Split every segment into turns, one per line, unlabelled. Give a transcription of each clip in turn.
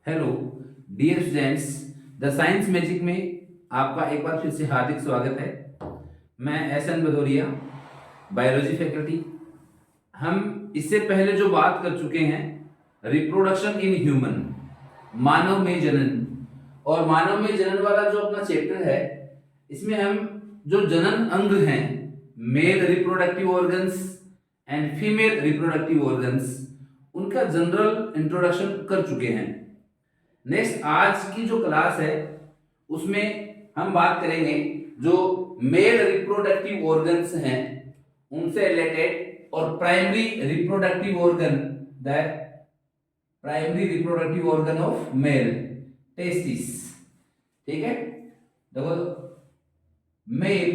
Hello dear students, the science magic में आपका एक बार फिर से हार्दिक स्वागत है। मैं एस.एन. Bhadauria, biology faculty. हम इससे पहले जो बात कर चुके हैं रिप्रोडक्शन इन ह्यूमन, मानव में जनन, और मानव में जनन वाला जो अपना चैप्टर है, इसमें हम जो जनन अंग हैं, male reproductive organs and female reproductive organs, उनका जनरल इंट्रोडक्शन कर चुके हैं। नेक्स्ट आज की जो क्लास है उसमें हम बात करेंगे जो मेल रिप्रोडक्टिव ऑर्गन्स हैं उनसे रिलेटेड, और primary reproductive organ, the primary reproductive organ of male, testis. ठीक है, देखो male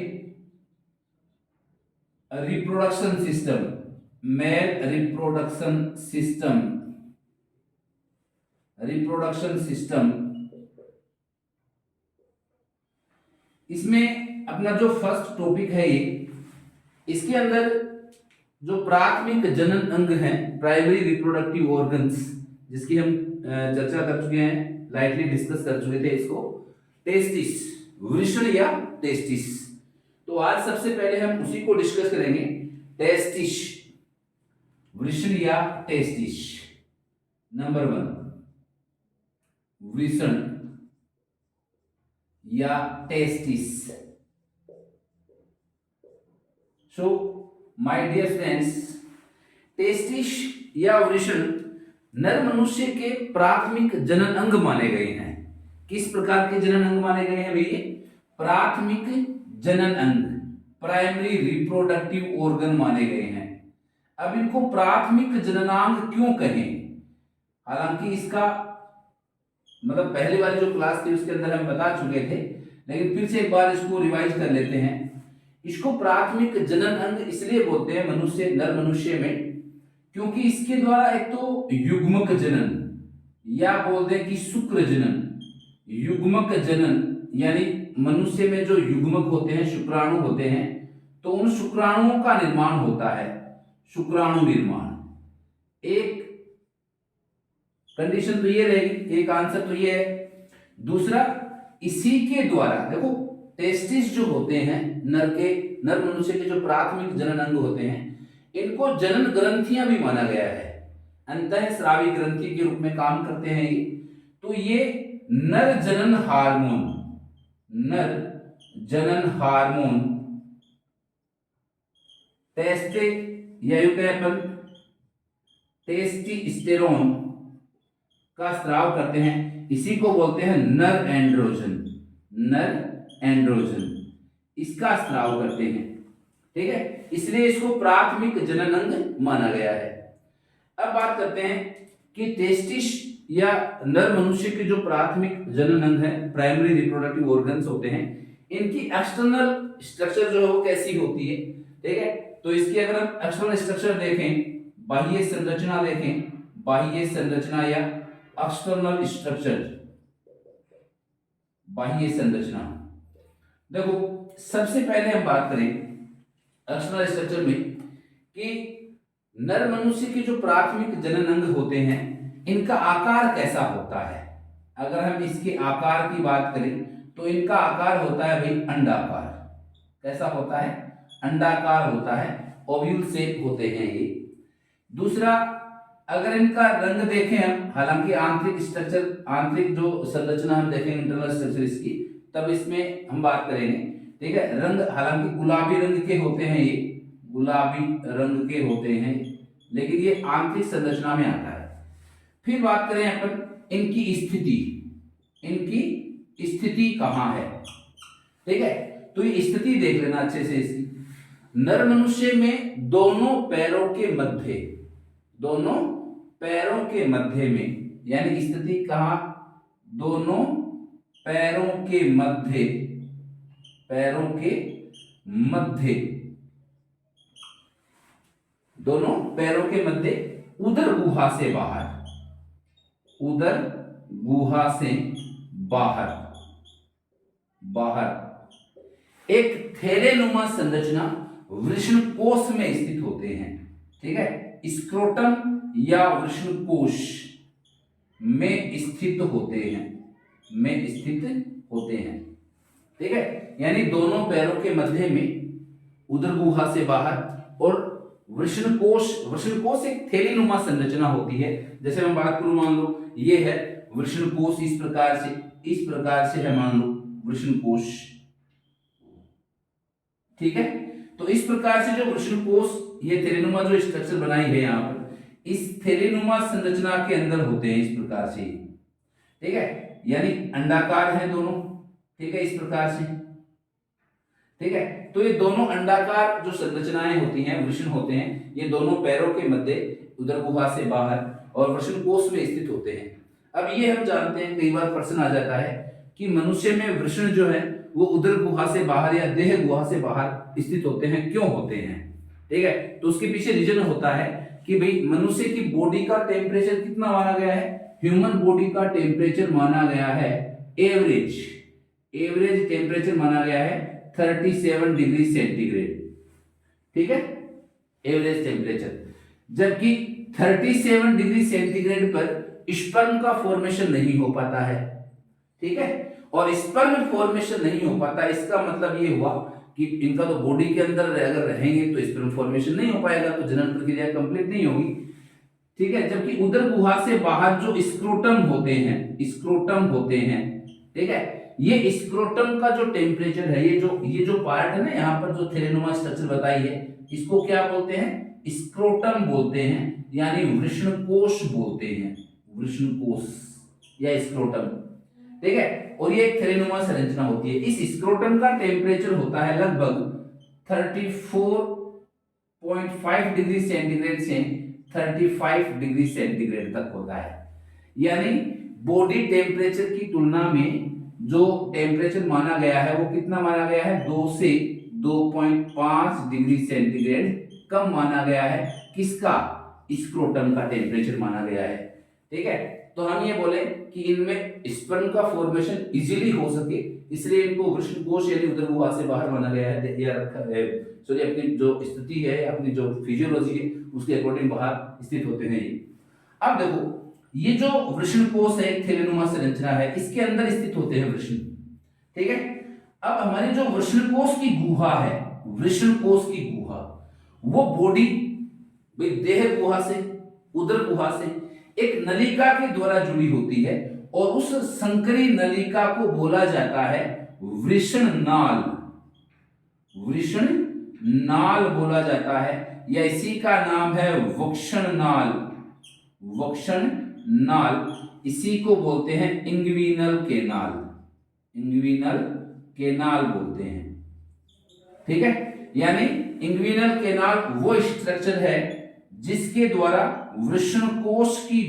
reproduction system, male reproduction system, इसमें अपना जो फर्स्ट टॉपिक है ये, इसके अंदर जो प्राथमिक जनन अंग हैं, प्राइमरी रिप्रोडक्टिव ऑर्गन्स, जिसकी हम चर्चा कर चुके हैं, लाइटली डिस्कस कर चुके थे इसको, टेस्टिस, वृषण या टेस्टिस। तो आज सबसे पहले हम उसी को डिस्कस करेंगे, टेस्टिस, वृषण या टेस्टिस। नंबर 1, वृषण या testis. So my dear friends, testis या वृषण नर मनुष्य के प्राथमिक जनन अंग माने गए हैं। किस प्रकार के जनन अंग माने गए हैं भैया? प्राथमिक जनन अंग, प्राइमरी रिप्रोडक्टिव ऑर्गन माने गए हैं। अब इनको प्राथमिक जननांग क्यों कहें? हालांकि इसका मतलब पहले वाली जो क्लास थी उसके अंदर हम बता चुके थे, लेकिन फिर से एक बार इसको रिवाइज कर लेते हैं। इसको प्राथमिक जनन अंग इसलिए बोलते हैं मनुष्य, नर मनुष्य में, क्योंकि इसके द्वारा एक तो युग्मक जनन, या बोलते हैं कि शुक्र जनन, युग्मक जनन यानी मनुष्य में जो युग्मक होते हैं, शुक्राणु होते हैं, तो उन शुक्राणुओं का निर्माण होता है, शुक्राणु निर्माण। एक कंडीशन तो ये रहेगी, एक आंसर तो ये है। दूसरा, इसी के द्वारा देखो टेस्टिस जो होते हैं नर मनुष्य के जो प्राथमिक जनन अंग होते हैं, इनको जनन ग्रंथियां भी माना गया है, अंतःस्रावी ग्रंथि के रूप में काम करते हैं ये। तो ये नर जनन हार्मोन, नर जनन हार्मोन टेस्टे या टेस्टिस्टेरोन का स्राव करते हैं। इसी को बोलते हैं नर एंड्रोजन, नर एंड्रोजन, इसका स्राव करते हैं। ठीक है, इसलिए इसको प्राथमिक जनन अंग माना गया है। अब बात करते हैं कि टेस्टिस या नर मनुष्य के जो प्राथमिक जनन अंग है, प्राइमरी रिप्रोडक्टिव ऑर्गन्स होते हैं, इनकी एक्सटर्नल स्ट्रक्चर जो है वो कैसी होती है? ठीक है, तो इसकी अगर हम एक्सटर्नल स्ट्रक्चर देखें, बाह्य संरचना देखें, बाह्य संरचना या एक्सटर्नल स्ट्रक्चर, बाह्य संरचना, देखो सबसे पहले हम बात करें एक्सटर्नल स्ट्रक्चर में कि नर मनुष्य के जो प्राथमिक जनन अंग होते हैं, इनका आकार कैसा होता है। अगर हम इसके आकार की बात करें तो इनका आकार होता है भाई अंडाकार। कैसा होता है? अंडाकार होता है, ओव्यूल शेप होते हैं ये। दूसरा, अगर इनका रंग देखें हम, हालांकि आंतरिक स्ट्रक्चर, आंतरिक जो संरचना हम देखेंगे, इंटरनल स्ट्रक्चर इसकी, तब इसमें हम बात करेंगे। ठीक है, रंग हालांकि गुलाबी रंग के होते हैं, ये गुलाबी रंग के होते हैं, लेकिन ये आंतरिक संरचना में आता है। फिर बात करें अपन इनकी स्थिति, इनकी स्थिति कहाँ है। ठीक है, तो ये स्थिति देख लेना अच्छे से इसकी। नर मनुष्य में दोनों पैरों के मध्य, दोनों पैरों के मध्य में, यानी स्थिति कहां? दोनों पैरों के मध्य, पैरों के मध्य, दोनों पैरों के मध्य, उदर गुहा से बाहर, उदर गुहा से बाहर, बाहर एक थैलेनुमा संरचना वृषण कोश में स्थित होते हैं। ठीक है, स्क्रोटम या वृषण कोश, में स्थित होते हैं, में स्थित होते हैं। ठीक है, यानी दोनों पैरों के मध्य में उदर गुहा से बाहर, और वृषणकोश, वृषणकोश एक थैली नुमा संरचना होती है। जैसे मैं बात करूं, मान लो ये है वृषणकोश, इस प्रकार से है, मान लो वृषणकोश। ठीक है, तो इस प्रकार से जो वृषणकोश, ये थैलीनुमा जो स्ट्रक्चर बनाई है यहाँ पर, इस थैलीनुमा संरचना के अंदर होते हैं इस प्रकार से। ठीक है, यानी अंडाकार है दोनों। ठीक है, इस प्रकार से। ठीक है, तो ये दोनों अंडाकार जो संरचनाएं होती हैं, वृषण होते हैं, ये दोनों पैरों के मध्य उदर गुहा से बाहर और वृषणकोश में स्थित होते हैं। अब ये हम जानते हैं, कई बार प्रश्न आ जाता है कि मनुष्य में वृषण जो है वो उदर गुहा से बाहर या देह गुहा से बाहर स्थित होते हैं, क्यों होते हैं? ठीक है, तो उसके पीछे रीजन होता है कि भाई मनुष्य की बॉडी का टेम्परेचर कितना माना गया है? ह्यूमन बॉडी का टेम्परेचर माना गया है एवरेज टेम्परेचर माना गया है 37 डिग्री सेंटीग्रेड। ठीक है, एवरेज टेम्परेचर, जबकि 37 डिग्री सेंटीग्रेड पर स्पर्म का फॉर्मेशन नहीं हो पाता है। ठीक है, और स्पर्म फॉर्मेशन नहीं हो पाता, इसका मतलब ये हुआ कि इनका तो बॉडी के अंदर अगर रहेंगे तो स्पर्म फॉर्मेशन नहीं हो पाएगा, तो जनन प्रक्रिया कंप्लीट नहीं होगी। ठीक है, जबकि उदर गुहा से बाहर जो स्क्रोटम होते हैं, ठीक है, ये स्क्रोटम का जो टेम्परेचर है, ये जो पार्ट है ना, यहाँ पर जो थैलेनुमा स्ट्रक्चर बताई है, इसको क्या बोलते हैं? स्क्रोटम बोलते हैं, यानी वृषणकोश बोलते हैं, वृषणकोश या स्क्रोटम। ठीक है, और ये एक थैलेनुमा संरचना होती है। इस स्क्रोटम का टेम्परेचर होता है लगभग 34.5 डिग्री सेंटीग्रेड से 35 डिग्री सेंटीग्रेड तक होता है। यानी बॉडी टेम्परेचर की तुलना में जो टेम्परेचर माना गया है वो कितना माना गया है? 2 से 2.5 डिग्री सेंटीग्रेड कम माना गया है। किसका? स्क्रोटम का टेम्परेचर माना गया है। ठीक है, तो हम ये बोले कि इनमें स्पर्म का फॉर्मेशन इजीली हो सके, इसलिए इनको वृषणकोश यानी उदर गुहा से बाहर माना गया है, या रखा है, सॉरी, अपनी जो स्थिति है, अपनी जो फिजियोलॉजी है उसके अकॉर्डिंग बाहर स्थित होते हैं ये। अब देखो, ये जो वृषणकोश है, एक थैलेनुमा संरचना है, इसके अंदर स्थित होते हैं वृषण। ठीक है, अब हमारी जो वृषणकोश की गुहा है, वृषणकोश की गुहा, वो बॉडी देह गुहा से, उदर गुहा से एक नलिका के द्वारा जुड़ी होती है, और उस संकरी नलिका को बोला जाता है वृषण नाल। वृषण नाल बोला जाता है, या इसी का नाम है वक्षण नाल। वक्षण नाल, इसी को बोलते हैं इंग्विनल केनाल। इंग्विनल केनाल बोलते हैं। ठीक है, यानी इंग्विनल केनाल वो स्ट्रक्चर है जिसके द्वारा वृषणकोश की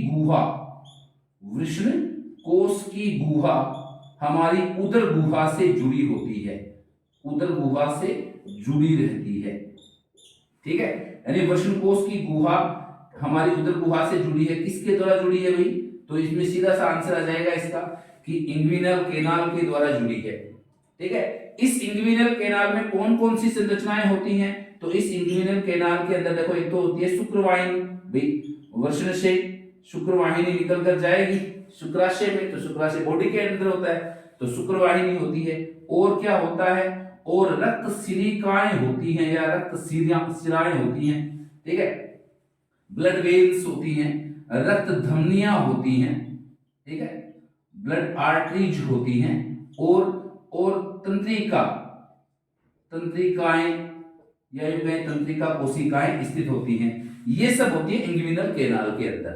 गुहा हमारी उदर गुहा से जुड़ी होती है, उदर गुहा से जुड़ी रहती है। ठीक है, यानी वृषणकोश की गुहा हमारी उदर गुहा से जुड़ी है। किसके द्वारा जुड़ी है भाई? तो इसमें सीधा सा आंसर आ जाएगा इसका कि इंग्विनल केनाल के द्वारा जुड़ी है। ठीक है, इस इंग्विनल केनाल में कौन कौन सी संरचनाएं होती हैं? तो इस इंग्विनल केनाल के अंदर देखो, एक तो होती है शुक्रवाहिनी, भाई वृषण से शुक्रवाहिनी निकल कर जाएगी शुक्राशय में, तो शुक्राशय बॉडी के अंदर होता है, तो शुक्रवाहिनी होती है। और क्या होता है? और रक्त सिलिकाएं होती हैं, या रक्त सिराएं होती हैं। ठीक है, ब्लड वेन्स होती हैं, रक्त धमनियां होती हैं। ठीक है, ब्लड आर्टरीज होती हैं, और तंत्रिकाएं या तंत्रिका कोशिकाएं स्थित होती हैं। ये सब होती है इंग्विनल केनाल के अंदर।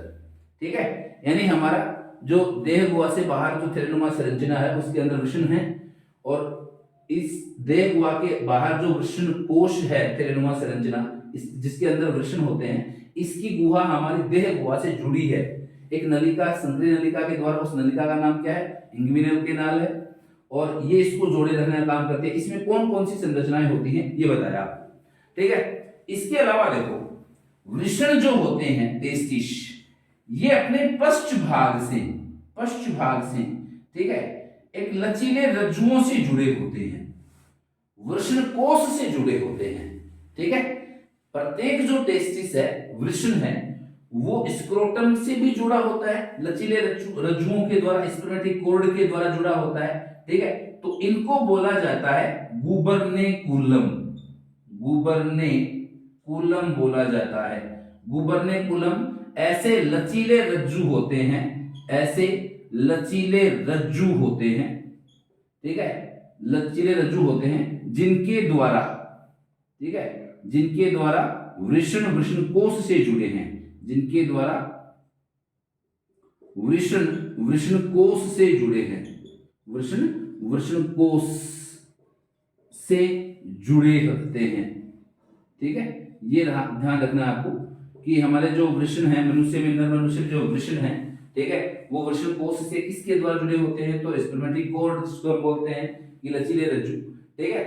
ठीक है, यानी हमारा जो देह गुहा से बाहर जो थैलेनुमा संरचना है उसके अंदर वृषण है, और इस देह गुहा के बाहर जो वृषण कोश है, थैलेनुमा संरचना जिसके अंदर वृषण होते हैं, इसकी गुहा हमारी देह गुहा से जुड़ी है एक नलिका, संकरी नलिका के द्वारा। उस नलिका का नाम क्या है? इंग्विनल केनाल है, और ये इसको जोड़े रखने का काम करते हैं। इसमें कौन कौन सी संरचनाएं होती हैं ये बताया आपको। ठीक है, इसके अलावा देखो, वृषण जो होते हैं टेस्टिस, ये अपने पश्च भाग से, ठीक है, एक लचीले रज्जुओं से जुड़े होते हैं, वृषणकोश से जुड़े होते हैं। ठीक है, प्रत्येक जो टेस्टिस है, वृषण है, वो स्क्रोटम से भी जुड़ा होता है, लचीले रज्जुओं के द्वारा, स्पर्मेटिक कॉर्ड के द्वारा जुड़ा होता है, ठीक है। तो इनको बोला जाता है गुबर्नेकुलम, गुबर्नेकुलम बोला जाता है, गुबर्नेकुलम। ऐसे लचीले रज्जु होते हैं, ऐसे लचीले रज्जु होते हैं, ठीक है, लचीले रज्जु होते हैं जिनके द्वारा, ठीक है, जिनके द्वारा वृषण वृषणकोश से जुड़े हैं, जिनके द्वारा वृषण वृषणकोश से जुड़े हैं, वृषण वृषणकोश से जुड़े होते हैं, ठीक है। ये ध्यान रखना आपको कि हमारे जो वृषण है, मनुष्य में, नर मनुष्य जो वृषण है, ठीक है, वो वृषणकोश से किसके द्वारा जुड़े होते हैं, तो स्पर्मेटिक कॉर्ड जिसको हम बोलते हैं, ये लचीले रज्जु, ठीक है।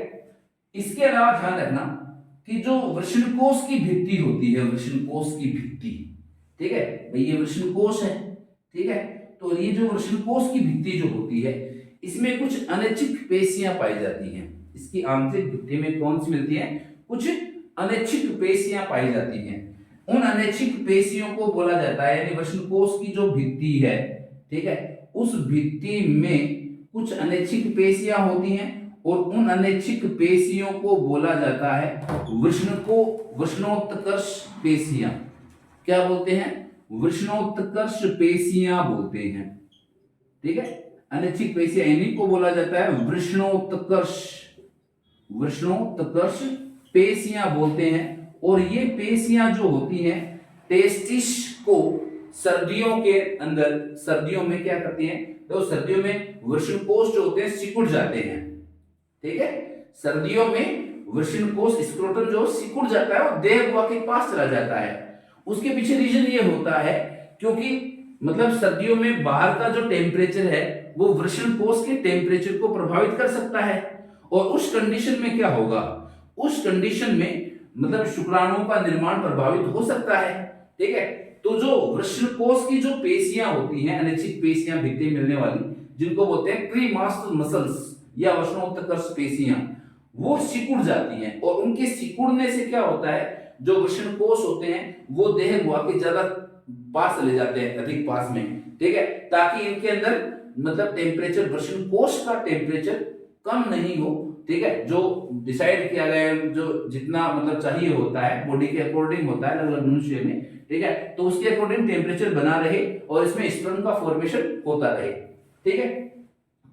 इसके अलावा ध्यान रखना कि जो वृषणकोश की भित्ति होती है, वृषणकोश की भित्ति, ठीक है भाई, ये वृषणकोश है, ठीक है। तो ये जो वृषणकोश की भित्ति जो होती है, इसमें कुछ अनैच्छिक पेशियां पाई जाती हैं। इसकी आंतरिक भित्ति में कौन सी मिलती है, कुछ अनैच्छिक पेशियां पाई जाती हैं। उन अनैच्छिक पेशियों को बोला जाता है, यानी वृषणकोश की जो भित्ति है, ठीक है, उस भित्ति में कुछ अनैच्छिक पेशियां होती हैं और उन अनैच्छिक पेशियों को बोला जाता है वृषणोत्कर्ष पेशियां। क्या बोलते हैं, वृषणोत्कर्ष पेशियां बोलते हैं, ठीक है। अनैच्छिक पेशियां, इन्हीं को बोला जाता है वृषणोत्कर्ष, वृषणोत्कर्ष पेशियां बोलते हैं। और ये पेशियां जो होती हैं टेस्टिस को सर्दियों के अंदर, सर्दियों में क्या करती हैं, तो सर्दियों में वृषणकोश जो होते हैं सिकुड़ जाते हैं, ठीक है। सर्दियों में वृषणकोश स्क्रोटम जो सिकुड़ जाता है, वो देह गुहा के पास चला जाता है। उसके पीछे रीजन ये होता है क्योंकि मतलब सर्दियों में बाहर का जो टेम्परेचर है वो वृषणकोश के टेम्परेचर को प्रभावित कर सकता है, और उस कंडीशन में क्या होगा, उस कंडीशन में मतलब शुक्राणुओं का निर्माण प्रभावित हो सकता है, ठीक है। तो जो वृषणकोश की जो पेशियां होती हैं, अनैच्छिक पेशियां भित्ति मिलने वाली, जिनको बोलते हैं क्रीमास्टर मसल्स या वृषणोत्कर्ष पेशियां, वो सिकुड़ जाती हैं। और उनके सिकुड़ने से क्या होता है, जो वृषणकोश होते हैं वो देह गुहा के ज्यादा पास चले जाते हैं, अधिक पास में, ठीक है, ताकि इनके अंदर मतलब टेम्परेचर, वृषणकोश का टेम्परेचर कम नहीं हो, ठीक है। जो डिसाइड किया गया है, जो जितना मतलब चाहिए होता है, बॉडी के अकॉर्डिंग होता है अलग अलग मनुष्य में, ठीक है, तो उसके अकॉर्डिंग टेम्परेचर बना रहे और इसमें स्पर्म का फॉर्मेशन होता रहे, ठीक है।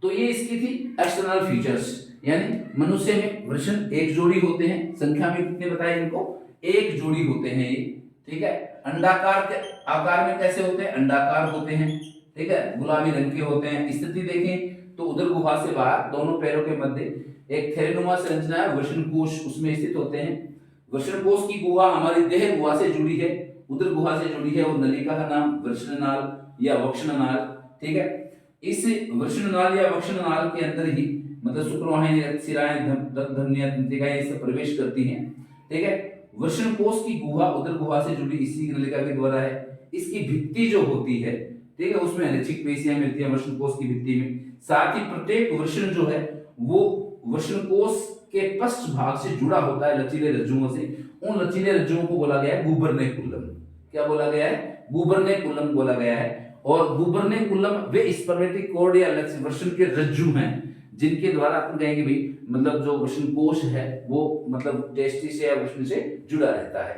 तो ये इसकी थी एक्सटर्नल फीचर्स, यानी मनुष्य में वृषण एक जोड़ी होते हैं, संख्या में कितने बताए इनको, एक जोड़ी होते हैं ये, ठीक है। अंडाकार के आकार में कैसे होते हैं, अंडाकार होते हैं, ठीक है, गुलाबी रंग के होते हैं। स्थिति देखें तो उदर गुहा से बाहर दोनों पैरों के मध्य एक थैलेनुमा संरचना है, वृषणकोश उसमें स्थित होते हैं। वृषणकोश की गुहा हमारी देह गुहा से जुड़ी है, उदर गुहा से जुड़ी है, और नलिका का नाम वृषणनाल या वक्षणनाल, ठीक है। इस वृषणनाल या वक्षणनाल के अंदर ही मतलब शुक्रवाहिनी, रक्तशिराएं, धमनियां, तंत्रिकाएं इससे प्रवेश करती हैं, ठीक है। वृषणकोश की गुहा उदर गुहा से जुड़ी इसी नलिका के द्वारा है। इसकी भित्ति जो होती है, ठीक है, उसमें अनैच्छिक पेशियां मिलती है वृषणकोश की भित्ति में। साथ ही प्रत्येक वृषण जो है वो वृषणकोश के पश्च भाग से जुड़ा होता है लचीले रज्जुओं से। उन लचीले रज्जुओं को बोला गया है गुबर्नेकुलम। क्या बोला गया है, गुबर्नेकुलम बोला गया है। और गुबर्नेकुलम वे स्पर्मेटिक कॉर्ड या वृषण के रज्जु हैं जिनके द्वारा अपन कहेंगे भाई मतलब जो वृषणकोश है वो मतलब टेस्टिस या वृषण से जुड़ा रहता है।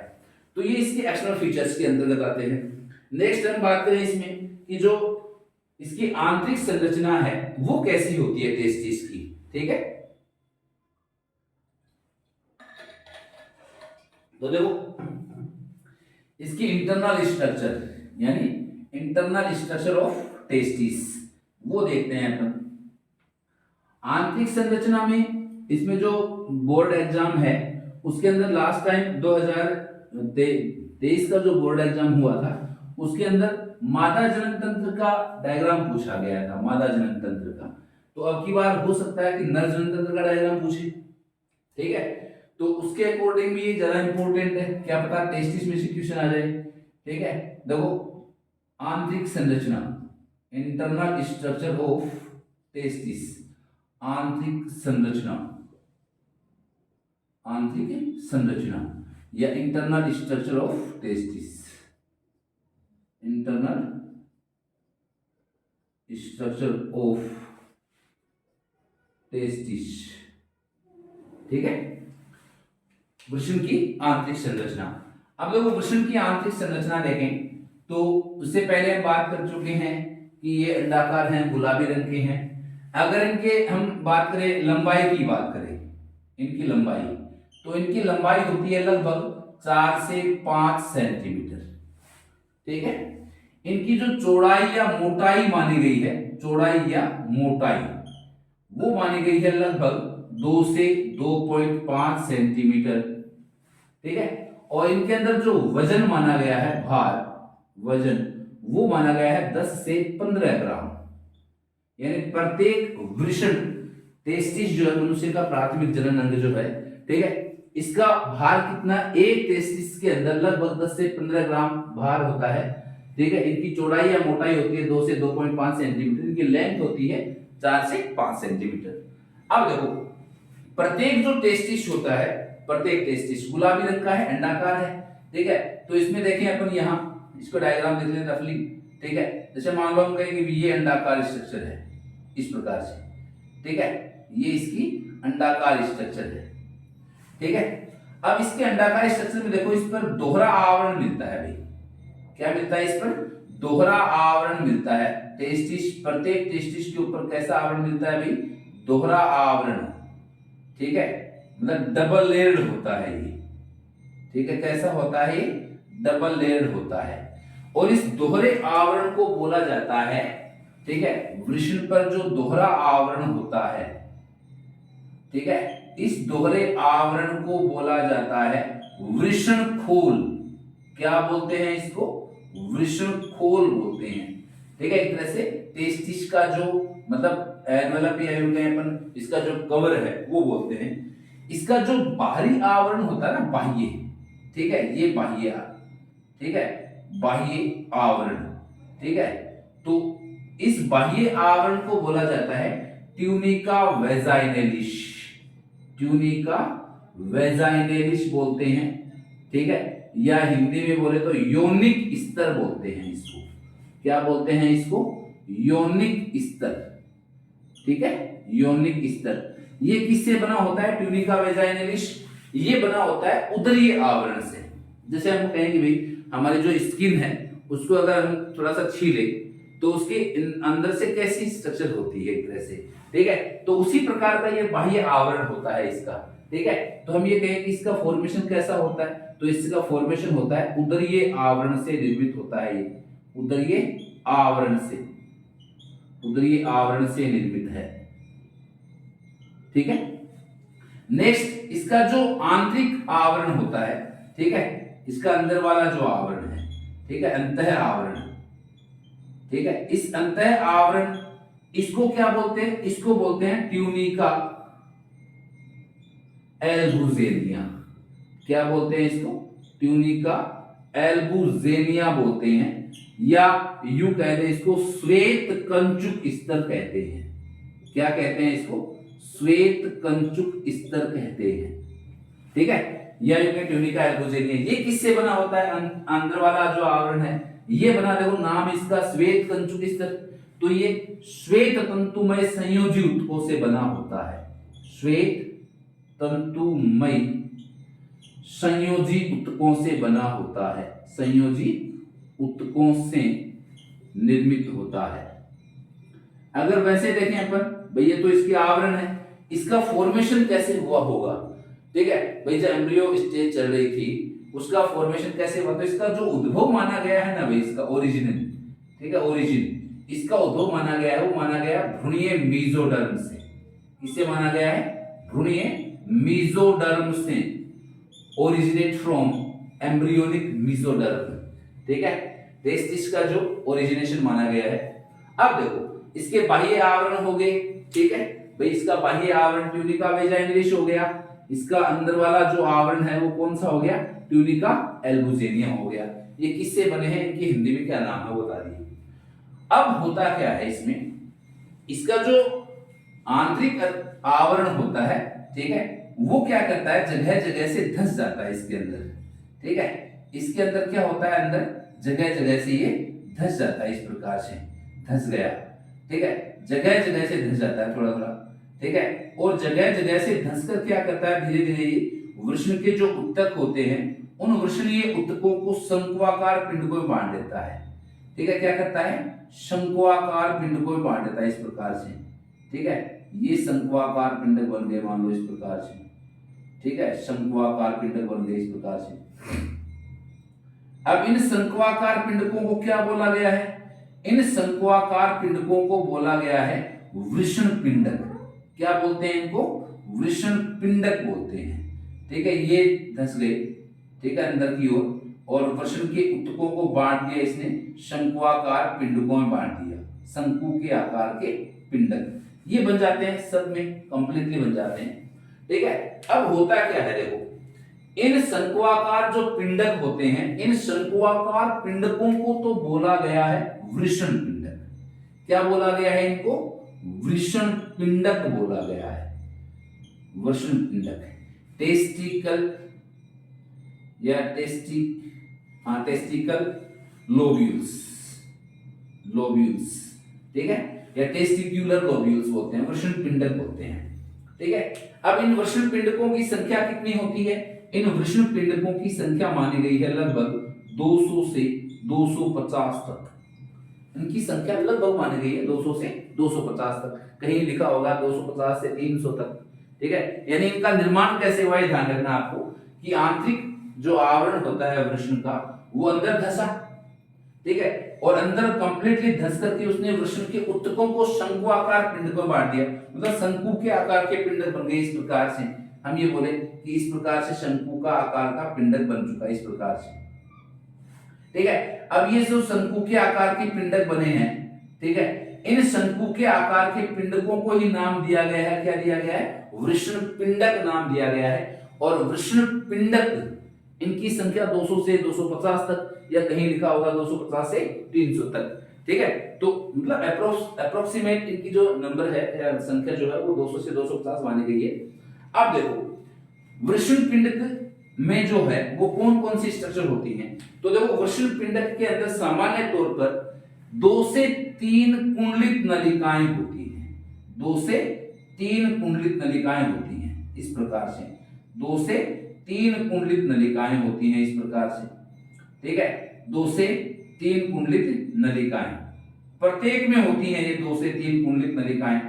तो ये इसके एक्सटर्नल फीचर्स के अंतर्गत आते हैं। नेक्स्ट हम बात करें इसमें कि जो इसकी आंतरिक संरचना है वो कैसी होती है टेस्टिस की, ठीक है। तो देखो इसकी इंटरनल स्ट्रक्चर यानी इंटरनल स्ट्रक्चर ऑफ टेस्टिस वो देखते हैं अपन। आंतरिक संरचना में इसमें जो बोर्ड एग्जाम है उसके अंदर लास्ट टाइम 2023 का जो बोर्ड एग्जाम हुआ था उसके अंदर मादा जनन तंत्र का डायग्राम पूछा गया था, मादा जनन तंत्र का। तो अब की बार हो सकता है कि नर जनन तंत्र का डायग्राम पूछे, ठीक है। तो उसके अकॉर्डिंग भी ये ज्यादा इंपॉर्टेंट है, क्या पता टेस्टिस में से क्वेश्चन आ जाए, ठीक है। देखो आंतरिक संरचना, इंटरनल स्ट्रक्चर ऑफ टेस्टिस, आंतरिक संरचना, आंतरिक संरचना या internal structure of testis, internal structure of testis. ठीक है, वृषण की आंतरिक संरचना। अब देखो वृषण की आंतरिक संरचना देखें तो उससे पहले हम बात कर चुके हैं कि ये अंडाकार हैं, गुलाबी रंग के हैं। अगर इनके हम बात करें, लंबाई की बात करें, इनकी लंबाई, तो इनकी लंबाई होती है लगभग 4 से 5 सेंटीमीटर। ठीक है, इनकी जो चौड़ाई या मोटाई मानी गई है, चौड़ाई या मोटाई, वो मानी गई है लगभग 2 से 2.5 सेंटीमीटर। ठीक है, और इनके अंदर जो वजन माना गया है, भार, वजन, वो माना गया है 10 से 15 ग्राम। यानी प्रत्येक वृषण, टेस्टिस जो है मनुष्य का प्राथमिक जनन अंग जो है, ठीक है, इसका भार कितना, एक टेस्टिस के अंदर लगभग 10 से 15 ग्राम भार होता है। ठीक है, इनकी चौड़ाई या मोटाई होती है 2 से 2.5 सेंटीमीटर, इनकी लेंथ होती है 4 से 5 सेंटीमीटर। अब देखो प्रत्येक जो टेस्टिस होता है, प्रत्येक टेस्टिस गुलाबी रंग का है, अंडाकार है। ठीक है, तो इसमें देखें अपन यहाँ इसको डायग्राम देख लें रफली। ठीक है, जैसे मान लो हम कहेंगे कि ये अंडाकार स्ट्रक्चर है इस प्रकार से। ठीक है, ये इसकी अंडाकार स्ट्रक्चर है। ठीक है, अब इसके अंडाकार स्ट्रक्चर में देखो इस पर दोहरा आवरण मिलता है भाई। क्या मिलता है, इस पर दोहरा आवरण मिलता है। टेस्टिस, प्रत्येक टेस्टिस के ऊपर कैसा आवरण मिलता है भाई, दोहरा आवरण। ठीक है, मतलब डबल लेयर्ड होता है ये। ठीक है, कैसा होता है, डबल लेयर्ड होता है। और इस दोहरे आवरण को बोला जाता है, ठीक है, वृषण पर जो दोहरा आवरण होता है, ठीक है, इस दोहरे आवरण को बोला जाता है वृषण खोल। क्या बोलते हैं इसको, वृषण खोल बोलते हैं। ठीक है, एक तरह से टेस्टिस का जो मतलब एनवेलप या अपन इसका जो कवर है वो बोलते हैं। इसका जो बाहरी आवरण होता है ना, बाह्य, ठीक है, ये बाह्य, ठीक है, बाह्य आवरण। ठीक है, तो इस बाह्य आवरण को बोला जाता है ट्यूनिका वेजाइनलिस। ट्यूनिका वेजाइनलिस बोलते हैं। ठीक है, या हिंदी में बोले तो योनिक स्तर बोलते हैं इसको। क्या बोलते हैं इसको, योनिक स्तर। ठीक है, योनिक स्तर। ये किससे बना होता है, ट्यूनिका वेजाइनलिस, ये बना होता है उदरीय आवरण से। जैसे हम कहेंगे भाई हमारी जो स्किन है उसको अगर हम थोड़ा सा छीले तो उसके अंदर से कैसी स्ट्रक्चर होती है एक तरह से। ठीक है, तो उसी प्रकार का ये बाह्य आवरण होता है इसका। ठीक है, तो हम ये कहें कि इसका फॉर्मेशन कैसा होता है, तो इसका फॉर्मेशन होता है उदरीय आवरण से निर्मित होता है। ये उदरीय आवरण से, उदरीय आवरण से निर्मित है। ठीक है, नेक्स्ट इसका जो आंतरिक आवरण होता है, ठीक है, इसका अंदर वाला जो आवरण है, ठीक है, अंतः आवरण। ठीक है, इस अंतः आवरण, इसको क्या बोलते हैं, इसको बोलते हैं ट्यूनिका एल्बुजेनिया। क्या बोलते हैं इसको, ट्यूनिका एल्बुजेनिया बोलते हैं, या यूं कहते हैं इसको श्वेत कंचुक स्तर कहते हैं। क्या कहते हैं इसको, श्वेत कंचुक स्तर कहते हैं। ठीक है, या यूं ट्यूनिका एल्बुजेनिया। ये किससे बना होता है, अंदर वाला जो आवरण है ये बना, देखो नाम इसका श्वेत कंचुक स्तर। तो ये श्वेत तंतुमय संयोजी ऊतकों से बना होता है। श्वेत तंतुमय संयोजी ऊतकों से बना होता है, संयोजी ऊतकों से निर्मित होता है। अगर वैसे देखें अपन भाई, ये तो इसके आवरण है, इसका फॉर्मेशन कैसे हुआ होगा। ठीक है भाई, जब एम्ब्रियो स्टेज चल रही थी उसका फॉर्मेशन कैसे हुआ, तो इसका जो उद्भव माना गया है ना भाई, इसका ओरिजिन, ठीक है, ओरिजिन, इसका उद्भव माना गया है, वो माना गया भ्रूणीय मेसोडर्म से। किससे माना गया है, भ्रूणीय मेसोडर्म से, ओरिजिनेट फ्रॉम एम्ब्रियोनिक मेसोडर्म। ठीक है, टेस्टिस का जो ओरिजिनेशन माना गया है। अब देखो इसके बाह्य आवरण हो गए। ठीक है भाई, इसका बाह्य आवरण ट्यूनिका वेजाइनलिस हो गया, इसका अंदर वाला जो आवरण है वो कौन सा हो गया, ट्यूनिका एल्बुजेनिया हो गया। ये किससे बने हैं, इनकी हिंदी में क्या नाम है वो बता दिए। अब होता क्या है इसमें, इसका जो आंतरिक आवरण होता है, ठीक है, वो क्या करता है, जगह जगह से धंस जाता है इसके अंदर। ठीक है, इसके अंदर क्या होता है, अंदर जगह जगह से ये धस जाता है, इस प्रकार से धस गया, ठीक है, जगह जगह से धस जाता है थोड़ा थोड़ा, ठीक है, और जगह जगह से धस कर क्या करता है, धीरे धीरे वृषण के जो उत्तक होते हैं उन वृषणीय उत्तकों को शंक्वाकार पिंड को बांट देता है, ठीक है, क्या करता है, शंक्वाकार पिंड को बांट देता है इस प्रकार से, ठीक है, ये शंक्वाकार पिंड बन गए मान लो इस प्रकार से, ठीक है, शंक्वाकार पिंड बन गए इस प्रकार से। अब इन शंक्वाकार पिंडकों को क्या बोला गया है, इन शंक्वाकार पिंडकों को बोला गया है वृषण पिंडक। क्या बोलते हैं इनको, वृषण पिंडक बोलते हैं, ठीक है, ये धस गए, ठीक है, अंदर की ओर, और वृषण के उत्तकों को बांट दिया इसने, शंक्वाकार पिंडकों में बांट दिया, शंकु के आकार के पिंडक ये बन जाते हैं, सब में कंप्लीटली बन जाते हैं, ठीक है। अब होता क्या है, देखो इन शंक्वाकार जो पिंडक होते हैं, इन शंक्वाकार पिंडकों को तो बोला गया है वृषण पिंडक। क्या बोला गया है इनको, वृषण पिंडक बोला गया है, वृषण पिंडक। टेस्टिकल या टेस्टिकल लोब्यूल्स, ठीक है, या टेस्टिक्यूलर लोब्यूल्स बोलते हैं, वृषण पिंडक बोलते हैं, ठीक है। अब इन वृषण पिंडकों की संख्या कितनी होती है, इन वृषण पिंडकों की संख्या मानी गई है लगभग 200 से 250 तक, इनकी संख्या लगभग मानी गई है 200 से 250 तक, कहीं लिखा होगा 250 से 300 तक, ठीक है। यानी इनका निर्माण कैसे हुआ है, ध्यान रखना आपको कि आंतरिक जो आवरण होता है वृषण का वो अंदर धसा, ठीक है, और अंदर कंप्लीटली धस करके उसने वृषण के उत्तकों को शंक्वाकार पिंड को बांट दिया, मतलब शंकु के आकार के पिंड बन गए इस प्रकार से, हम ये बोले कि इस प्रकार से शंकु का आकार का पिंडक बन चुका है इस प्रकार से, ठीक है। अब ये जो शंकु के आकार के पिंडक बने हैं, ठीक है, इन शंकु के आकार के पिंडकों को ही नाम दिया गया है, क्या दिया गया है, वृषण पिंडक नाम दिया गया है। और वृषण पिंडक इनकी संख्या 200 से 250 तक, या कहीं लिखा होगा 250 से 300 तक, ठीक है। तो मतलब अप्रोक्सीमेट इनकी जो नंबर है, संख्या जो है वो 200 से 250 मानी गई है। अब देखो वृषण पिंडक में जो है वो कौन कौन सी स्ट्रक्चर होती हैं, तो देखो वृषण पिंडक के अंदर सामान्य तौर पर 2 से 3 कुंडलित नलिकाएं होती हैं, 2 से 3 कुंडलित नलिकाएं होती हैं इस प्रकार से, 2 से 3 कुंडलित नलिकाएं होती हैं इस प्रकार से, ठीक है, 2 से 3 कुंडलित नलिकाएं प्रत्येक में होती हैं, ये 2 से 3 कुंडलित नलिकाएं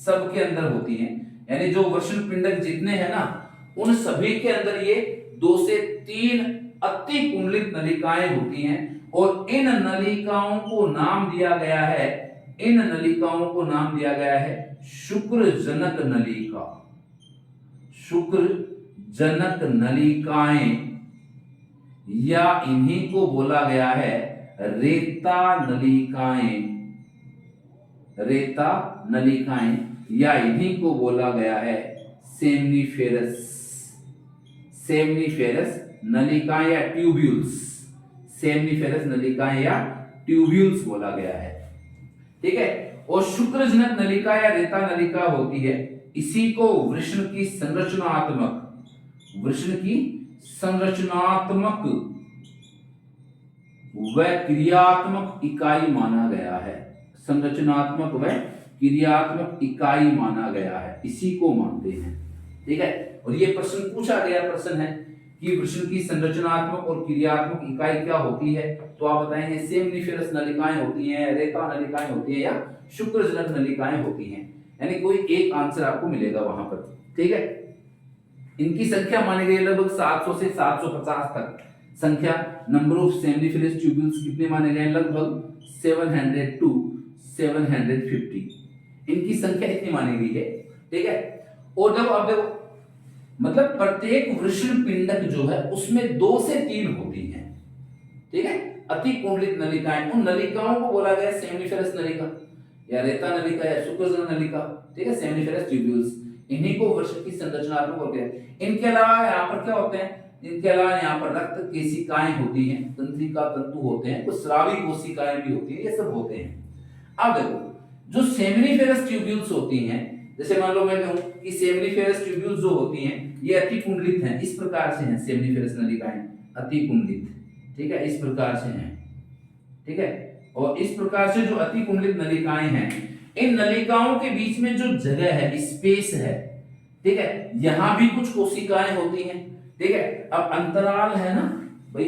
सबके अंदर होती हैं, यानी जो वृषण पिंडक जितने हैं ना उन सभी के अंदर ये 2 से 3 अति कुंडलित नलिकाएं होती हैं, और इन नलिकाओं को नाम दिया गया है, इन नलिकाओं को नाम दिया गया है शुक्र जनक नलिका, शुक्र जनक नलिकाएं, या इन्हीं को बोला गया है रेता नलिकाएं, रेता नलिकाएं, या इन्हीं को बोला गया है सेमनीफेरस, सेमनीफेरस नलिकाएं या ट्यूब्यूल्स, सेमनीफेरस नलिकाएं या ट्यूब्यूल्स बोला गया है, ठीक है। और शुक्रजनक नलिका या रेता नलिका होती है, इसी को वृषण की संरचनात्मक, वृषण की संरचनात्मक व क्रियात्मक इकाई माना गया है, संरचनात्मक व क्रियात्मक इकाई माना गया है, इसी को मानते हैं, ठीक है। और ये प्रश्न पूछा गया प्रश्न है कि वृषण की संरचनात्मक और क्रियात्मक इकाई क्या होती है, तो आप बताएंगे सेमनीफेरस नलिकाएं होती हैं, रेता नलिकाएं होती हैं, या शुक्रजनक नलिकाएं होती हैं, यानी कोई एक आंसर आपको मिलेगा वहां पर, ठीक है। इनकी संख्या मानी गई लगभग 700 से 750 तक संख्या, नंबर ऑफ सेमनीफेरस ट्यूब्यूल्स कितने माने गए, लगभग 700 टू 750, इनकी संख्या इतनी मानी गई है, ठीक है। और जब आप देखो मतलब प्रत्येक वृषण पिंडक जो है उसमें 2 से 3 होती हैं, ठीक है, अति कुंडलित नलिकाएं, उन नलिकाओं को बोला गया सेमनीफेरस नलिका या रेता नलिका या शुक्रजनक नलिका, ठीक है, सेमनीफेरस ट्यूब्यूल्स, इन्हीं को वृषण की संरचनात्मक बोलते हैं। इनके अलावा यहाँ पर क्या होते हैं, इनके अलावा यहाँ पर रक्त केशिकाएं होती हैं, तंत्रिका तंतु होते हैं, कुछ स्रावी कोशिकाएं भी होती हैं, ये सब होते हैं। अब देखो जो सेमनीफेरस ट्यूब्यूल्स होती हैं, जैसे मान लो मैं कहूं कि सेमनीफेरस ट्यूब्यूल्स जो होती हैं ये अति कुंडलित हैं, इस प्रकार से हैं सेमनीफेरस नलिकाएं अति कुंडलित, ठीक है, इस प्रकार से हैं, ठीक है, और इस प्रकार से जो अतिकुंडलित नलिकाएं हैं, इन नलिकाओं के बीच में जो जगह है, स्पेस है, ठीक है, यहां भी कुछ कोशिकाएं होती हैं, ठीक है। अब अंतराल है ना भाई,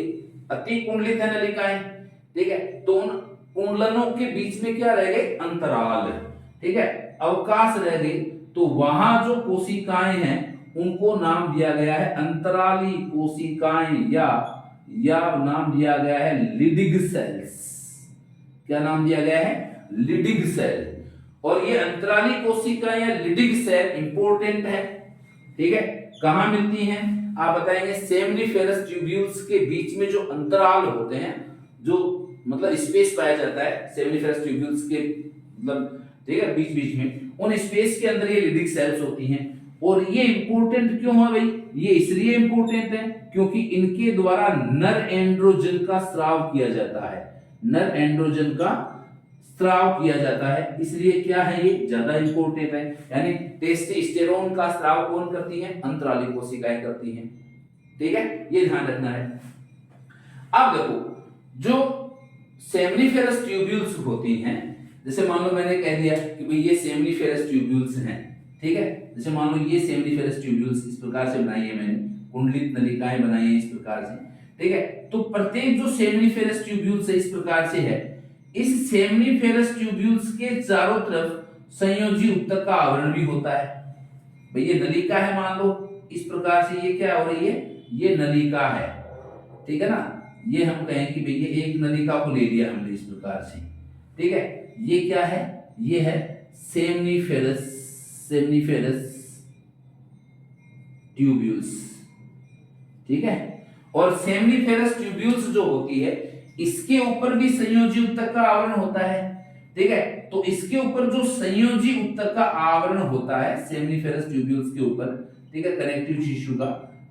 अतिकुंडलित है नलिकाएं, ठीक है, तो उन कुंडलनों के बीच में क्या रह गए, अंतराल, ठीक है, अवकाश रह गई, तो वहां जो कोशिकाएं हैं उनको नाम दिया गया है अंतराली कोशिकाएं, या नाम दिया गया है लिडिग सेल्स। क्या नाम दिया गया है, लिडिग सेल। और ये अंतराली कोशिकाएं या लिडिग सेल इंपॉर्टेंट है, ठीक है। कहां मिलती हैं आप बताएंगे, सेमनीफेरस ट्यूब्यूल्स के बीच में जो अंतराल होते हैं, जो मतलब स्पेस पाया जाता है सेमनीफेरस ट्यूब्यूल्स के, मतलब ठीक है, बीच बीच में उन स्पेस के अंदर ये लिडिग सेल्स होती हैं। और ये इंपॉर्टेंट क्यों है भाई, ये इसलिए इंपॉर्टेंट है क्योंकि इनके द्वारा नर एंड्रोजन का स्राव किया जाता है, नर एंड्रोजन का स्राव किया जाता है, इसलिए क्या है, ये ज्यादा इंपॉर्टेंट है। यानी टेस्टोस्टेरोन का स्राव कौन करती है, अंतराली कोशिकाएं करती हैं, ठीक है, ये ध्यान रखना है। अब देखो, जो सेमनीफेरस ट्यूब्यूल्स होती हैं, जैसे मान लो मैंने कह दिया कि भाई ये सेमनीफेरस ट्यूब्यूल्स हैं, ठीक है, जैसे मान लो ये सेमनीफेरस ट्यूब्यूल्स इस प्रकार से बनाई है मैंने, कुंडलित नलिकाएं बनाई है इस प्रकार से, ठीक है। तो प्रत्येक जो सेमनीफेरस ट्यूब्यूल्स है इस प्रकार से है, इस सेमनीफेरस ट्यूब्यूल्स के चारों तरफ संयोजी उत्तक का आवरण भी होता है। भाई ये नलिका है, मान लो इस प्रकार से, ये क्या हो रही है, ये नलिका है, ठीक है ना, ये हम कहें कि भाई ये एक नलिका को ले लिया हमने इस प्रकार से, ठीक है। ये क्या है, ये है सेमनीफेरस ट्यूब्यूल्स, ठीक है। और सेमनीफेरस ट्यूब्यूल्स जो होती है, इसके ऊपर भी संयोजी उत्तक का आवरण होता है, ठीक है। तो इसके ऊपर जो संयोजी उत्तक का आवरण होता है सेमनीफेरस ट्यूब्यूल्स के ऊपर, ठीक है, कनेक्टिव टिश्यू का,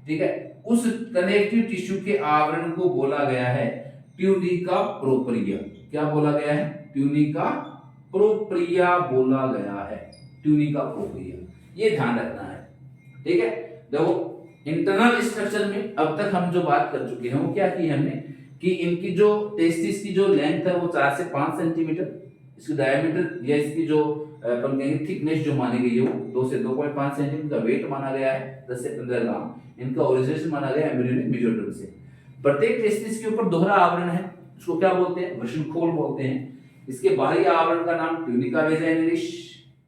ठीक है, उस कनेक्टिव टिश्यू के आवरण को बोला गया है ट्यूनिका प्रोप्रिया। क्या बोला गया है, ट्यूनिका प्रोप्रिया बोला गया है, ट्यूनिका प्रोप्रिया, ये ध्यान रखना है, ठीक है। देखो इंटरनल स्ट्रक्चर में अब तक हम जो बात कर चुके हैं वो क्या की हमने, कि इनकी जो टेस्टिस की जो लेंथ है वो 4 से 5 सेंटीमीटर, इसकी डायमीटर या इसकी जो अपन कहेंगे थिकनेस जो मानी गई है वो 2 से 2.5 सेंटीमीटर, का वेट माना गया है 10 से 15 ग्राम, इनका ओरिजिनेशन माना गया एम्ब्रियोनिक मेसोडर्म से। प्रत्येक टेस्टिस के ऊपर दोहरा आवरण है, इसको क्या बोलते हैं, वृषणखोल बोलते हैं। इसके बाहरी आवरण का नाम ट्यूनिका वेजाइनलिस,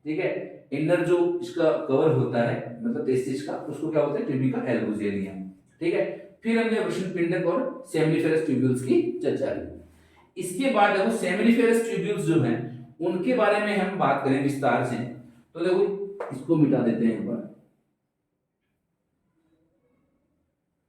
ठीक है। इनर जो इसका कवर होता है मतलब टेस्टिस का, उसको क्या बोलते हैं, ट्यूनिका एल्बुजिनियम, ठीक है। फिर हमने वृषणपिंडक और सेमनीफेरस ट्यूब्यूल्स की चर्चा की। इसके बाद देखो सेमनीफेरस ट्यूब्यूल्स जो हैं उनके बारे में हम बात करें विस्तार से, तो देखो इसको मिटा देते हैं एक बार।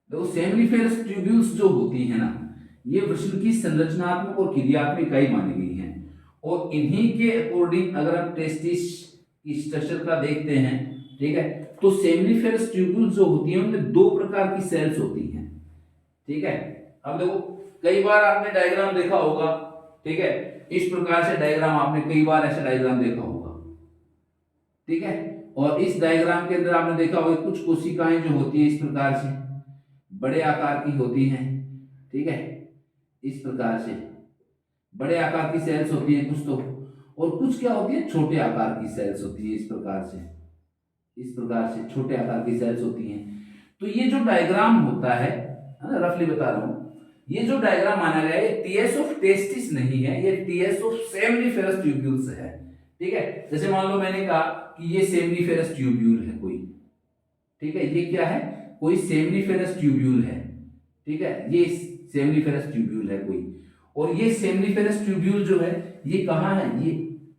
देखो सेमनीफेरस ट्यूब्यूल्स जो होती है ना, ये वृषण की संरचनात्मक और क्रियात्मक इकाई मानी गई है, और इन्हीं के अकॉर्डिंग अगर हम टेस्टिस की स्ट्रक्चर का देखते हैं, ठीक है, तो सेमनीफेरस ट्यूब्यूल्स जो होती हैं उनमें 2 प्रकार की सेल्स होती हैं, ठीक है। अब देखो कई बार आपने डायग्राम देखा होगा, ठीक है, इस प्रकार से डायग्राम आपने कई बार ऐसा डायग्राम देखा होगा, ठीक है। और इस डायग्राम के अंदर आपने देखा होगा कुछ कोशिकाएं जो होती है इस प्रकार से बड़े आकार की होती हैं, ठीक है, इस प्रकार से बड़े आकार की सेल्स होती हैं कुछ तो, और कुछ क्या होती है, छोटे आकार की सेल्स होती है इस प्रकार से छोटे आकार की सेल्स होती हैं। तो ये जो डायग्राम होता है ना, रफली बता रहा हूं, ये जो डायग्राम माना गया है टीएस ऑफ टेस्टिस नहीं है, ये टीएस ऑफ सेमनीफेरस ट्यूब्यूल्स है, ठीक है। जैसे मान लो मैंने कहा कि ये सेमनीफेरस ट्यूब्यूल है कोई, ठीक है, ये क्या है, कोई सेमनीफेरस ट्यूब्यूल है, ठीक है, ये सेमनीफेरस ट्यूब्यूल है कोई, और ये सेमनीफेरस ट्यूब्यूल जो है ये कहाँ है, ये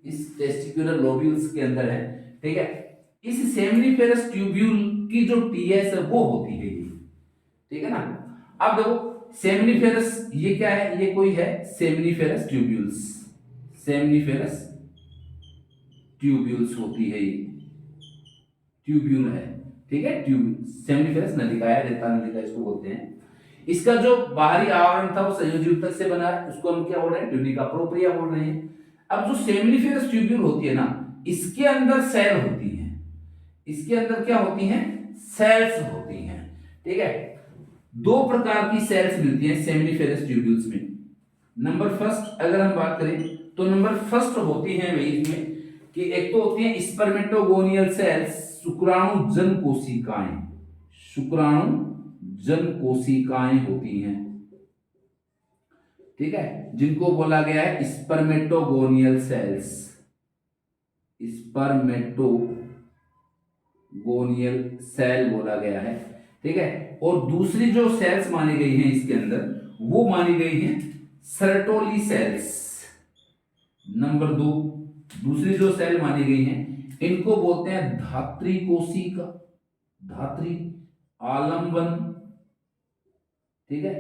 इस टेस्टिकुलर लोब्यूल्स के अंदर है, ठीक है। इस सेमनीफेरस ट्यूब्यूल की जो टीएस है वो होती है ये, ठीक है ना। अब देखो सेमनीफेरस ये क्या है, ये कोई है सेमनीफेरस ट्यूब्यूल्स होती है, ये ट्यूब्यूल है, ठीक है, सेमनीफेरस नलिका है, रेता नलिका इसको बोलते हैं। इसका जो बाहरी आवरण था वो संयोजी उत्तक से बना है, उसको हम क्या बोल रहे हैं, ट्यूनिका प्रोप्रिया बोल रहे हैं। अब जो सेमनीफेरस ट्यूब्यूल होती है ना, इसके अंदर सेल होती है, इसके अंदर क्या होती हैं, सेल्स होती हैं, ठीक है। 2 प्रकार की सेल्स मिलती हैं सेमनीफेरस ट्यूब्यूल्स में, नंबर फर्स्ट अगर हम बात करें तो नंबर फर्स्ट होती है वही इसमें कि एक तो होती है स्पर्मेटोगोनियल सेल्स, शुक्राणु जन कोशिकाएं, शुक्राणु जन कोशिकाएं होती हैं, ठीक है, जिनको बोला गया है स्पर्मेटोगोनियल सेल्स, स्पर्मेटोगोनियल सेल बोला गया है, ठीक है। और दूसरी जो सेल्स मानी गई हैं इसके अंदर वो मानी गई हैं सर्टोली सेल्स। नंबर 2 दूसरी जो सेल मानी गई हैं इनको बोलते हैं धात्री कोशिका, धात्री आलंबन, ठीक है,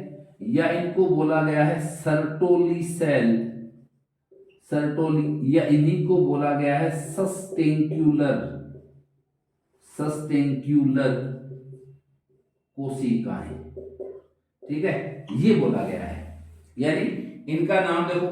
या इनको बोला गया है सर्टोली सेल, सर्टोली, या इन्हीं को बोला गया है सस्टेंक्युलर, सस्टेंक्युलर कोशिकाएं, ठीक है, ये बोला गया है। यानी इनका नाम देखो,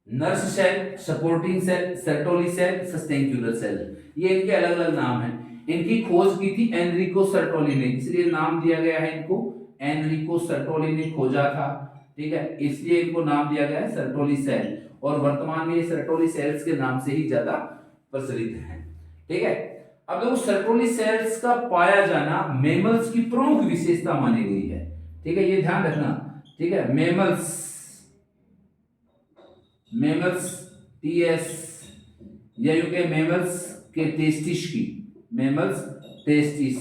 nurse cell, supporting cell, Sertoli cell, sustentacular cell, ये इनके अलग अलग नाम हैं। इनकी खोज की थी एनरिको सर्टोली ने, इसलिए नाम दिया गया है इनको, एनरिको सर्टोली ने खोजा था, ठीक है, इसलिए इनको नाम दिया गया है सर्टोली सेल। और वर्तमान में ये सर्टोली सेल्स के नाम से ही ज्यादा प्रचलित है, ठीक है। अब देखो सर्टोली सेल्स का पाया जाना मेमल्स की प्रमुख विशेषता मानी गई है, ठीक है, ये ध्यान रखना, ठीक है। मेमल्स, मेमल्स टीएस या यूं कहें मेमल्स के टेस्टिस की, मेमल्स टेस्टिस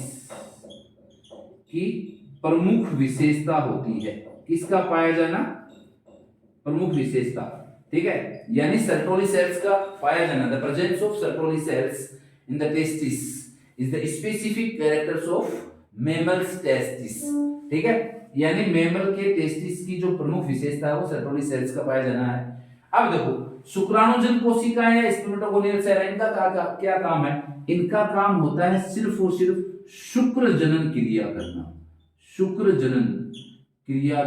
की प्रमुख विशेषता होती है, किसका पाया जाना, प्रमुख विशेषता, ठीक है। यानी सर्टोली सेल्स का पाया जाना, the presence of Sertoli cells in the testis is the specific characters of mammals testis, ठीक है। यानी मेमल के टेस्टिस की जो प्रमुख विशेषता है वो सर्टोली सेल्स का पाया जाना है। अब देखो शुक्राणुजन कोशिकाएं या स्पर्मेटोगोनियल सेल, इनका क्या काम है, इनका काम होता है सिर्फ और सिर्फ शुक्र जनन क्रिया करना, शुक्र जनन क्रिया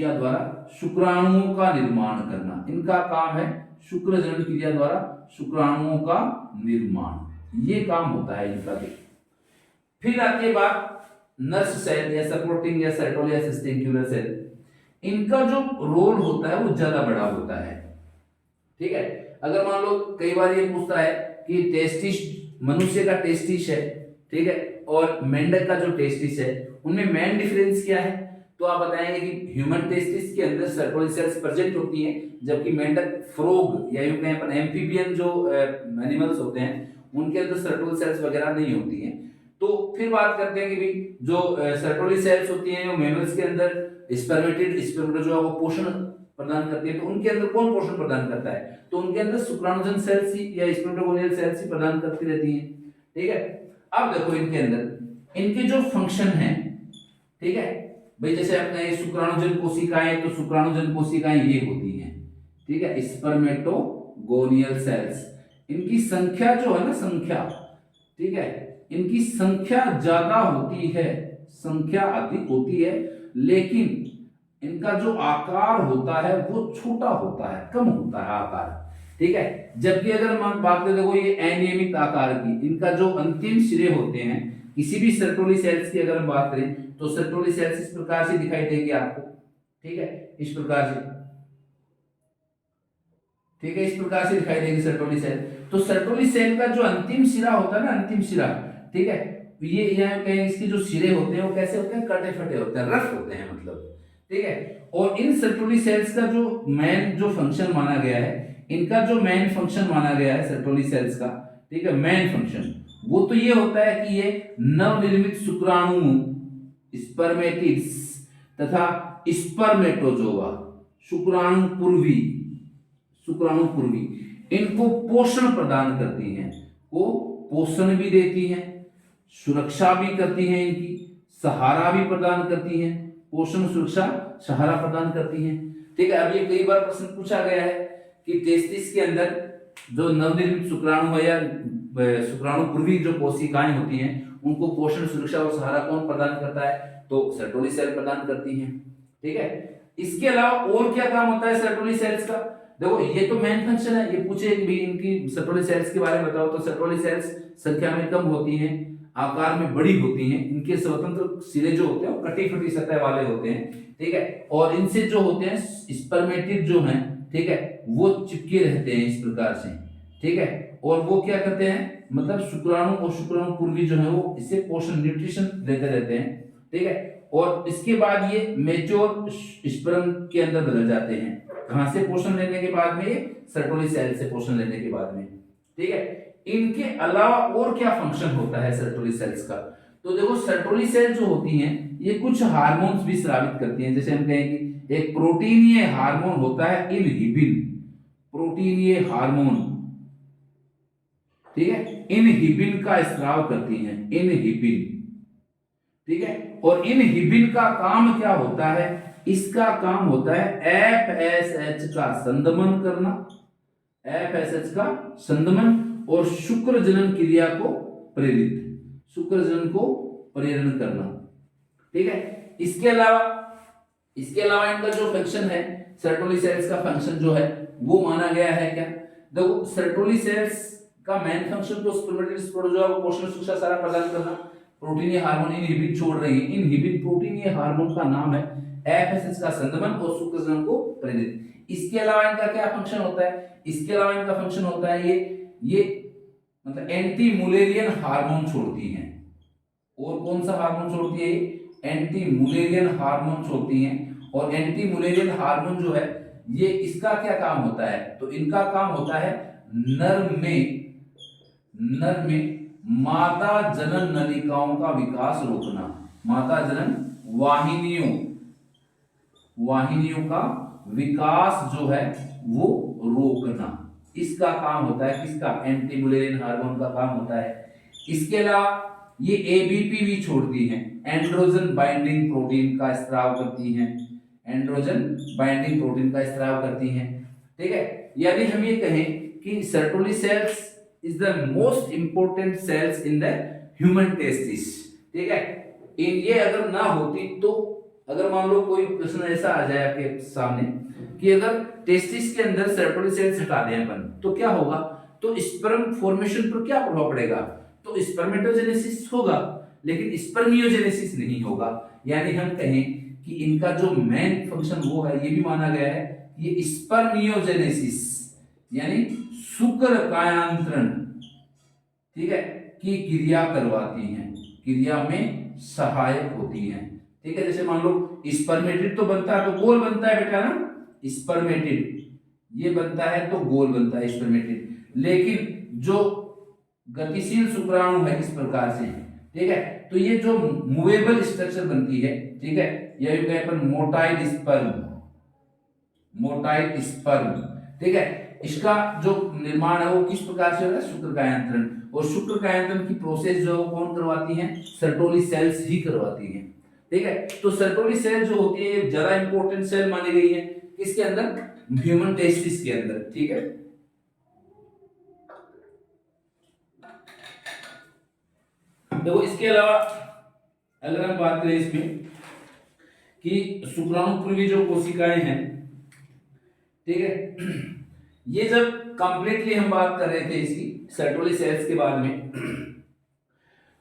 द्वारा शुक्राणुओं का निर्माण करना, इनका काम है शुक्र जनन क्रिया द्वारा शुक्राणुओं का निर्माण, ये काम होता है इनका। फिर आती है बात नर्स सेल या सपोर्टिंग या सर्टोली या सस्टेंक्युलर सेल, इनका जो रोल होता है वो ज्यादा बड़ा होता है, ठीक है। अगर मान लो कई बार ये पूछता है कि टेस्टिस, मनुष्य का टेस्टिस है, ठीक है, और मेंढक का जो टेस्टिस है उनमें मेन डिफरेंस क्या है, तो आप बताएंगे कि ह्यूमन टेस्टिस के अंदर सर्टोली सेल्स प्रेजेंट होती हैं, जबकि मेंढक, फ्रॉग या यूं कहें अपन एम्फीबियन जो एनिमल्स होते हैं उनके अंदर सर्टोली सेल्स वगैरह नहीं होती हैं। तो फिर बात करते हैं कि भाई जो सर्टोली सेल्स होती हैं वो मेमल्स के अंदर स्पर्मेटिड, स्पर्मेटोजोआ को पोषण प्रदान करती है, तो उनके अंदर कौन पोषण प्रदान करता है, तो उनके अंदर शुक्राणुजन सेल्स ही या स्पर्मेटोगोनियल सेल्स ही प्रदान करती रहती हैं, ठीक है। अब देखो इनके अंदर इनके जो फंक्शन है, ठीक है भाई, जैसे अपने शुक्राणुजन कोशिकाएं, तो शुक्राणुजन कोशिकाएं ये होती हैं, ठीक है, स्पर्मेटोगोनियल सेल्स, इनकी संख्या जो है ना, संख्या, ठीक है, इनकी संख्या ज्यादा होती है, संख्या अधिक होती है, लेकिन इनका जो आकार होता है वो छोटा होता है, कम होता है आकार, ठीक है। जबकि अगर हम बात करें, देखो ये अनियमित आकार की, इनका जो अंतिम सिरे होते हैं किसी भी सर्टोली सेल्स की अगर हम बात करें तो सर्टोली सेल्स इस प्रकार से दिखाई देंगे आपको, ठीक है, इस प्रकार से, ठीक है, इस प्रकार से दिखाई देगी सर्टोली सेल। तो सर्टोली सेल का जो अंतिम सिरा होता है ना, अंतिम सिरा, ठीक है, ये यहाँ कहें इसके जो सिरे होते हैं वो कैसे होते हैं, कटे फटे होते हैं, रफ होते हैं मतलब, ठीक है। और इन सर्टोली सेल्स का जो मेन जो फंक्शन माना गया है, इनका जो मेन फंक्शन माना गया है सर्टोली सेल्स का, ठीक है, मेन फंक्शन वो तो ये होता है कि ये नवनिर्मित शुक्राणु, स्पर्मेटिड्स तथा स्पर्मेटोजोआ, शुक्राणु पूर्वी इनको पोषण प्रदान करती हैं, वो पोषण भी देती हैं, सुरक्षा भी करती हैं, इनकी सहारा भी प्रदान करती हैं, पोषण, सुरक्षा, सहारा प्रदान करती हैं, ठीक है। अब ये कई बार प्रश्न पूछा गया है कि टेस्टिस के अंदर जो नवनिर्मित शुक्राणु है या शुक्राणु पूर्वी जो कोशिकाएं होती हैं उनको पोषण, सुरक्षा और सहारा कौन प्रदान करता है, तो सर्टोली सेल प्रदान करती हैं, ठीक है। इसके अलावा और क्या काम होता है सर्टोली सेल्स का, देखो ये तो मेन फंक्शन है, ये पूछे भी इनकी सर्टोली सेल्स के बारे में बताओ, तो सर्टोली सेल्स संख्या में कम होती हैं, आकार में बड़ी होती हैं, इनके स्वतंत्र सिरे जो होते हैं वो कटी फटी सतह वाले होते हैं, ठीक है, और इनसे जो होते हैं स्पर्मेटिड जो हैं, ठीक है, वो चिपके रहते हैं इस प्रकार से, ठीक है, और वो क्या करते हैं, मतलब शुक्राणु और शुक्राणु पूर्वी जो है वो इससे पोषण न्यूट्रिशन लेते रहते हैं, ठीक है, और इसके बाद ये मेच्योर स्पर्म के अंदर बदल जाते हैं। कहां से पोषण लेने के बाद में? ये सर्टोली सेल से पोषण लेने के बाद में, ठीक है। इनके अलावा और क्या फंक्शन होता है सर्टोली सेल्स का? तो देखो सर्टोली सेल जो होती हैं ये कुछ हार्मोन्स भी स्रावित करती हैं, जैसे हम कहें कि एक प्रोटीनीय हार्मोन होता है इनहिबिन, प्रोटीनीय हार्मोन, ठीक है, इनहिबिन का स्राव करती हैं, इनहिबिन, ठीक है, और इनहिबिन का काम क्या होता है? इसका काम होता है एफएसएच का संदमन करना, एफएसएच का संदमन और शुक्र जनन क्रिया को प्रेरित, शुक्र जनन को प्रेरण करना, ठीक है। इसके अलावा इनका जो फंक्शन है सर्टोली सेल्स का फंक्शन जो है वो माना गया है क्या? देखो सर्टोली सेल्स का मेन फंक्शन तो स्पर्मेटिड स्पोरोजोआ को पोषण शिक्षा सारा प्रदान करना, प्रोटीनीय हार्मोन इनहिबिन छोड़ रही है, इनहिबिन प्रोटीनीय हार्मोन का नाम है, एफएसएच का संदमन और शुक्र जनन को प्रेरित। इसके अलावा इनका क्या फंक्शन होता है? इसके अलावा इनका फंक्शन होता है ये मतलब एंटी मुलेरियन हार्मोन छोड़ती हैं। और कौन सा हार्मोन छोड़ती है? एंटी मुलेरियन हार्मोन छोड़ती हैं। और एंटी मुलेरियन हार्मोन जो है ये इसका क्या काम होता है? तो इनका काम होता है नर में माता जनन नलिकाओं का विकास रोकना, माता जनन वाहिनियों का विकास जो है वो रोकना, इसका काम होता है। किसका? एंटी मुलेरियन हार्मोन का काम होता है। इसके अलावा ये एबीपी भी छोड़ती हैं, एंड्रोजन बाइंडिंग प्रोटीन का स्राव करती हैं, एंड्रोजन बाइंडिंग प्रोटीन का स्राव करती हैं, ठीक है। यदि हम ये कहें कि Sertoli cells is the most important cells in the human testis, ठीक है, इन ये अगर ना होती तो अगर मान लो कोई प्रश्न ऐसा आ जाए आपके सामने कि अगर टेस्टिस के अंदर सर्टोली सेल्स हटा दें अपन तो क्या होगा? तो स्पर्म फॉर्मेशन पर क्या प्रभाव पड़ेगा? तो स्पर्मेटोजेनेसिस होगा लेकिन स्पर्मियोजेनेसिस नहीं होगा। यानी हम कहें कि इनका जो मेन फंक्शन वो है, ये भी माना गया है ये स्पर्मियोजेनेसिस यानी शुक्र कायांतरण, ठीक है, की क्रिया करवाती हैं, क्रिया में सहायक होती हैं, ठीक है। जैसे मान लो स्पर्मेटिड तो बनता है तो गोल बनता है बेटा ना, स्पर्मेटिड ये बनता है तो गोल बनता है स्पर्मेटिड, लेकिन जो गतिशील शुक्राणु है इस प्रकार से, ठीक है, तो ये जो मूवेबल स्ट्रक्चर बनती है, ठीक है, यह भी कहें अपन मोटाइल स्पर्म, ठीक है, इसका जो निर्माण है वो किस प्रकार से होगा? शुक्र कायांतरण। और शुक्र कायांतरण की प्रोसेस जो है कौन करवाती है? सर्टोली सेल्स ही करवाती है, ठीक है। तो सर्टोली सेल जो होती है ज्यादा इंपॉर्टेंट सेल मानी गई है किसके अंदर? ह्यूमन टेस्टिस के अंदर, ठीक है। देखो इसके अलावा अगर हम बात करें इसमें कि शुक्राणु पूर्वी जो कोशिकाएं हैं, ठीक है, ये जब कंप्लीटली हम बात कर रहे थे इसकी सर्टोली सेल्स के बाद में,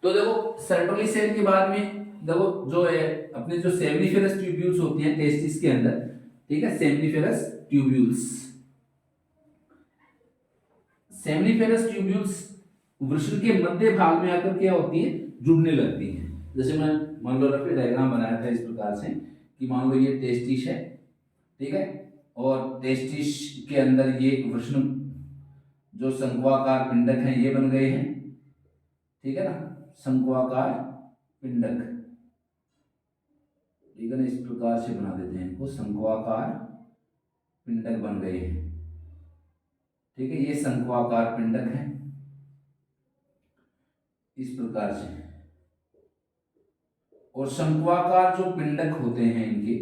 तो देखो सर्टोली सेल के बाद में देखो जो है अपने जो सेमिनिफेरस ट्यूब्यूल्स होती हैं टेस्टिस के अंदर, ठीक है, सेमिनिफेरस ट्यूब्यूल्स वृषण के मध्य भाग में आकर क्या होती है? जुड़ने लगती हैं। जैसे मैं मान लो रफली डायग्राम बनाया था इस प्रकार से कि मान लो ये टेस्टिस है, ठीक है, और टेस्टिस के अंदर ये वृषण जो शंक्वाकार पिंडक हैं ये बन गए हैं, ठीक है ना, शंक्वाकार पिंडक, ठीक है ना, इस प्रकार से बना देते हैं इनको, शंक्वाकार पिंडक बन गए हैं, ठीक है, ये शंक्वाकार पिंडक है इस प्रकार से। और शंक्वाकार जो पिंडक होते हैं इनके,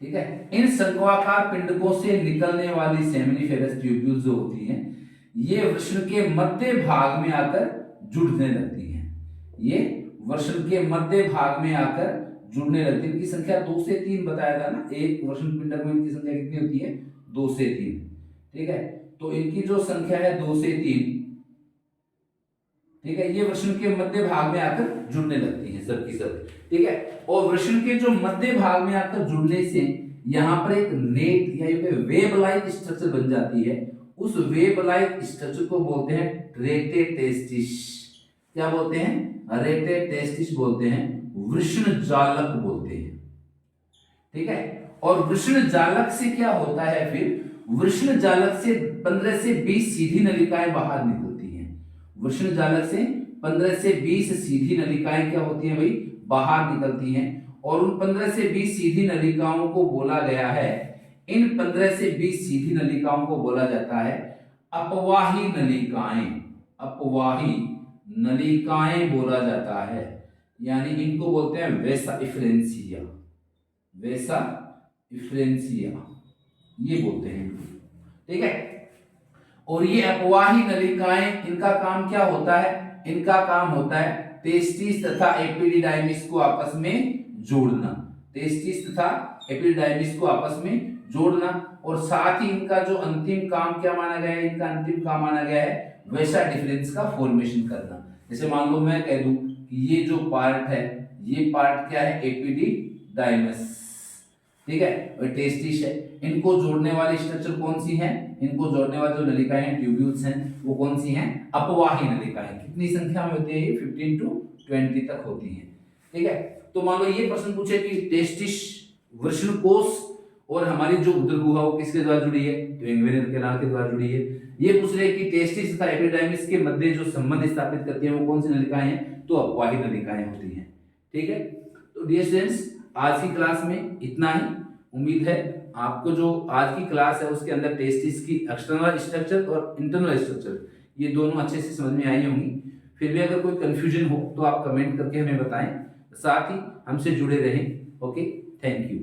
ठीक है, इन शंक्वाकार पिंडकों से निकलने वाली सेमिनिफेरस ट्यूब्यूल्स जो होती हैं ये वृषण के मध्य भाग में आकर जुड़ने लगती हैं, ये वृषण के मध्य भाग में आकर जुड़ने लगती है। इनकी संख्या 2 से 3 बताया था ना, एक वृषण पिंडक में इनकी संख्या कितनी होती है? 2 से 3, ठीक है। तो इनकी जो संख्या है 2 से 3, ठीक है, ये वृषण के मध्य भाग में आकर जुड़ने लगती है सब की सब, ठीक है। और वृषण के जो मध्य भाग में आकर जुड़ने से यहाँ पर एक नेट या वेब लाइक स्ट्रक्चर बन जाती है। उस वेब लाइक स्ट्रक्चर को बोलते हैं रेटेटेस्टिस। क्या बोलते हैं? रेटेटेस्टिस बोलते हैं, वृषण जालक बोलते हैं, ठीक है। और वृषण जालक से क्या होता है फिर? वृषण जालक से 15 से 20 सीधी नलिकाएं बाहर निकलती हैं। वृषण जालक से 15 से 20 सीधी नलिकाएं क्या होती हैं भाई? बाहर निकलती हैं। और उन 15 से 20 सीधी नलिकाओं को बोला गया है, इन 15 से 20 सीधी नलिकाओं को बोला जाता है अपवाही नलिकाएं। अपवाही नलिकाएं बोला जाता है, यानी इनको बोलते हैं वेसा इफ्रेंसिया। वेसा इफ्रेंसिया ये बोलते हैं, ठीक है। और ये अपवाही नलिकाएं, इनका काम क्या होता है? इनका काम होता है टेस्टिस तथा एपिडिडाइमिस को आपस में जोड़ना। टेस्टिस तथा एपिडिडाइमिस को आपस में जोड़ना। और साथ ही इनका जो अंतिम काम क्या माना गया है? इनका अंतिम काम माना गया है वैसा डिफरेंस का फॉर्मेशन करना। जैसे मान लो मैं कह दूं कि ये जो पार्ट है, ये पार्ट क्या है? एपिडिडाइमिस, ठीक है, और टेस्टिस है। इनको जोड़ने वाली स्ट्रक्चर कौन सी है? इनको जोड़ने वाली जो नलिकाएं हैं, ट्यूब्यूल्स हैं, वो कौन सी हैं? अपवाही नलिकाएं। कितनी संख्या में होती है ये? 15 to 20 तक होती है, ठीक है। तो मान लो ये प्रश्न पूछे कि टेस्टिस, वृषण कोश और हमारी जो उदर गुहा वो किसके द्वारा जुड़ी है? तो इंग्वेनर कैनाल के द्वारा जुड़ी है। ये पूछ रहे हैं कि टेस्टिस तथा एपिडाइमिस के मध्य जो संबंध स्थापित करती है वो कौन सी नलिकाएं हैं? तो अपवाही नलिकाएं होती हैं, ठीक है। तो डियर स्टूडेंट्स, आज की क्लास में इतना ही। उम्मीद है आपको जो आज की क्लास है उसके अंदर टेस्टिस की एक्सटर्नल स्ट्रक्चर और इंटरनल स्ट्रक्चर ये दोनों अच्छे से समझ में आई होंगी। फिर भी अगर कोई कंफ्यूजन हो तो आप कमेंट करके हमें बताएं, साथ ही हमसे जुड़े रहें। Okay, thank you.